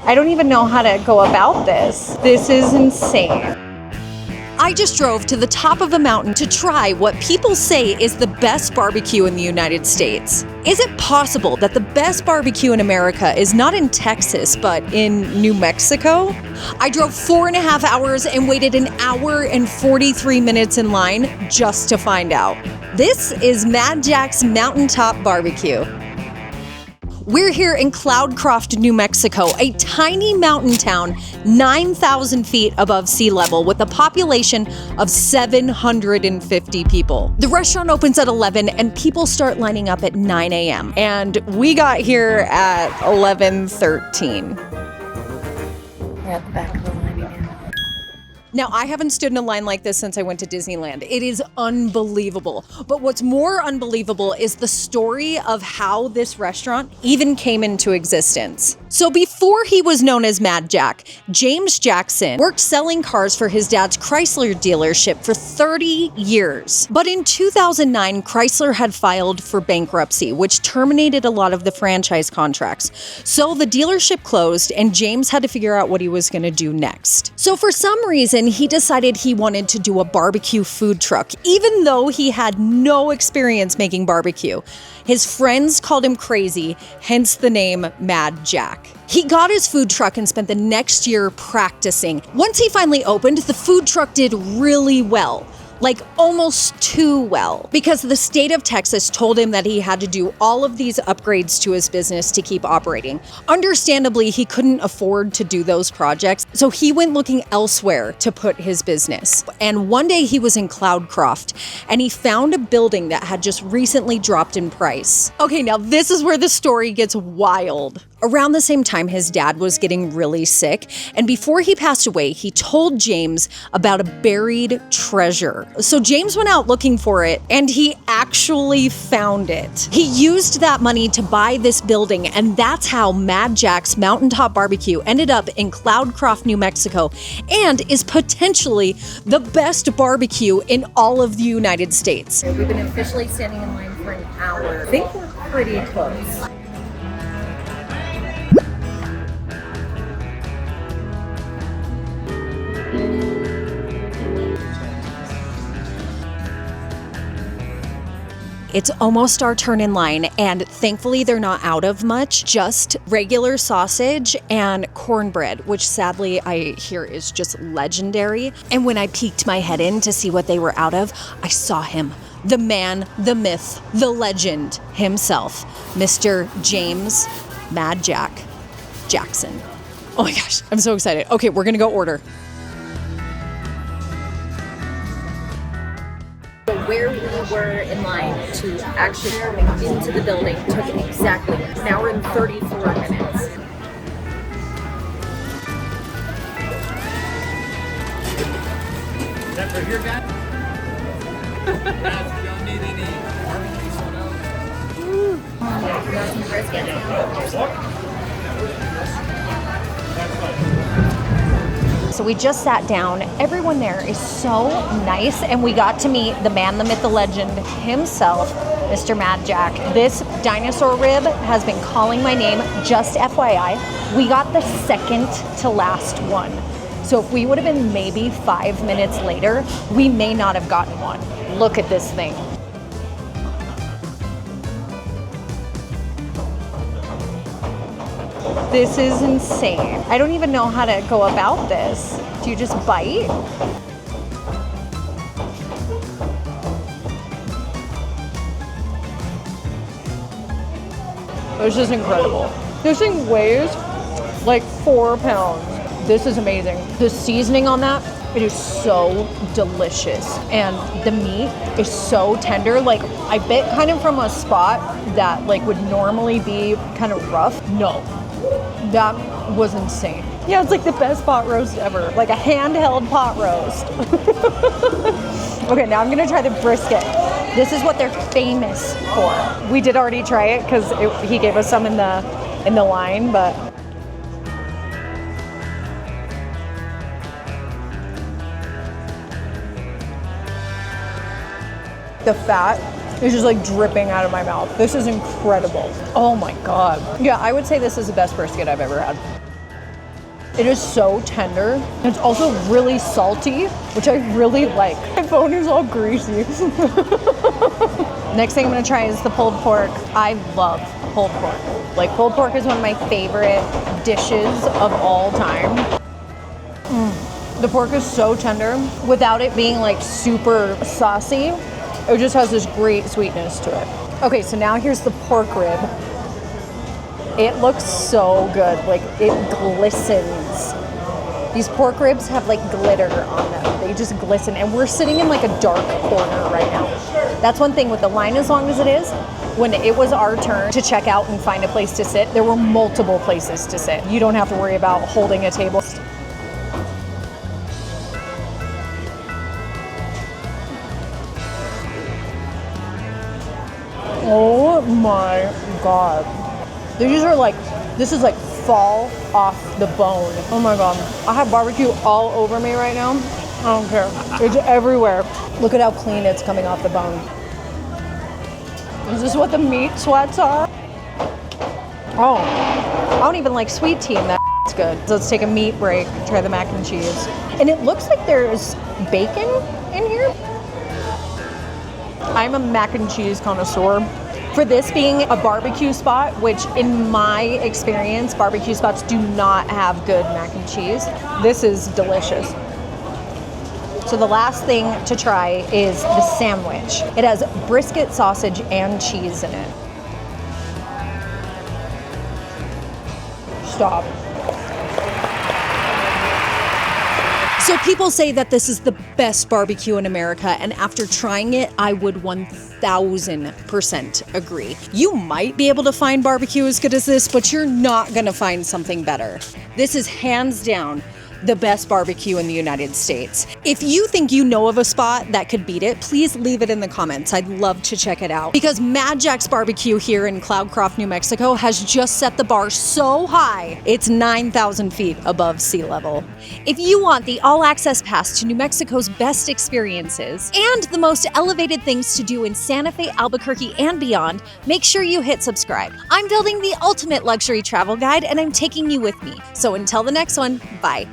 I don't even know how to go about this. This is insane. I just drove to the top of a mountain to try what people say is the best barbecue in the United States. Is it possible that the best barbecue in America is not in Texas, but in New Mexico? I drove 4.5 hours and waited 1 hour and 43 minutes in line just to find out. This is Mad Jack's Mountaintop Barbecue. We're here in Cloudcroft, New Mexico, a tiny mountain town 9,000 feet above sea level with a population of 750 people. The restaurant opens at 11 and people start lining up at 9 a.m. And we got here at 11:13. We're at the back of the line again. Now, I haven't stood in a line like this since I went to Disneyland. It is unbelievable. But what's more unbelievable is the story of how this restaurant even came into existence. So before he was known as Mad Jack, James Jackson worked selling cars for his dad's Chrysler dealership for 30 years. But in 2009, Chrysler had filed for bankruptcy, which terminated a lot of the franchise contracts. So the dealership closed and James had to figure out what he was going to do next. So for some reason, he decided he wanted to do a barbecue food truck, even though he had no experience making barbecue. His friends called him crazy, hence the name Mad Jack. He got his food truck and spent the next year practicing. Once he finally opened, the food truck did really well. Like almost too well, because the state of Texas told him that he had to do all of these upgrades to his business to keep operating. Understandably, he couldn't afford to do those projects, so he went looking elsewhere to put his business. And one day he was in Cloudcroft and he found a building that had just recently dropped in price. Okay, now this is where the story gets wild. Around the same time, his dad was getting really sick, and before he passed away, he told James about a buried treasure. So James went out looking for it, and he actually found it. He used that money to buy this building, and that's how Mad Jack's Mountaintop Barbecue ended up in Cloudcroft, New Mexico, and is potentially the best barbecue in all of the United States. We've been officially standing in line for 1 hour. I think we're pretty close. It's almost our turn in line, and thankfully they're not out of much, just regular sausage and cornbread, which sadly I hear is just legendary. And when I peeked my head in to see what they were out of, I saw him. The man, the myth, the legend himself, Mr. James Mad Jack Jackson. Oh my gosh, I'm so excited. Okay, we're gonna go order. Where we were in line to actually coming into the building took exactly 1 hour and 34 minutes. Is that for here, guys? Guys, you don't need any barbecue soda. You want some brisket? So we just sat down. Everyone there is so nice, and we got to meet the man, the myth, the legend himself, Mr. Mad Jack. This dinosaur rib has been calling my name, just FYI. We got the second to last one. So if we would have been maybe 5 minutes later, we may not have gotten one. Look at this thing. This is insane. I don't even know how to go about this. Do you just bite? This is incredible. This thing weighs like 4 pounds. This is amazing. The seasoning on that, it is so delicious. And the meat is so tender. Like I bit kind of from a spot that like would normally be kind of rough. No. That was insane. Yeah, it's like the best pot roast ever. Like a handheld pot roast. Okay, now I'm gonna try the brisket. This is what they're famous for. We did already try it because he gave us some in the line, but the fat is just like dripping out of my mouth. This is incredible. Oh my God. Yeah, I would say this is the best brisket I've ever had. It is so tender. It's also really salty, which I really like. My phone is all greasy. Next thing I'm gonna try is the pulled pork. I love pulled pork. Like, pulled pork is one of my favorite dishes of all time. The pork is so tender without it being like super saucy. It just has this great sweetness to it. Okay, so now here's the pork rib. It looks so good, like it glistens. These pork ribs have like glitter on them. They just glisten, and we're sitting in like a dark corner right now. That's one thing with the line as long as it is. When it was our turn to check out and find a place to sit, there were multiple places to sit. You don't have to worry about holding a table. Oh my God. This is like fall off the bone. Oh my God. I have barbecue all over me right now. I don't care. It's everywhere. Look at how clean it's coming off the bone. Is this what the meat sweats are? Oh, I don't even like sweet tea and that's good. So let's take a meat break, try the mac and cheese. And it looks like there's bacon in here. I'm a mac and cheese connoisseur. For this being a barbecue spot, which in my experience, barbecue spots do not have good mac and cheese, this is delicious. So the last thing to try is the sandwich. It has brisket, sausage, and cheese in it. Stop. So people say that this is the best barbecue in America, and after trying it, I would 1000% agree. You might be able to find barbecue as good as this, but you're not gonna find something better. This is hands down the best barbecue in the United States. If you think you know of a spot that could beat it, please leave it in the comments. I'd love to check it out. Because Mad Jacks BBQ here in Cloudcroft, New Mexico has just set the bar so high, it's 9,000 feet above sea level. If you want the all-access pass to New Mexico's best experiences and the most elevated things to do in Santa Fe, Albuquerque, and beyond, make sure you hit subscribe. I'm building the ultimate luxury travel guide, and I'm taking you with me. So until the next one, bye.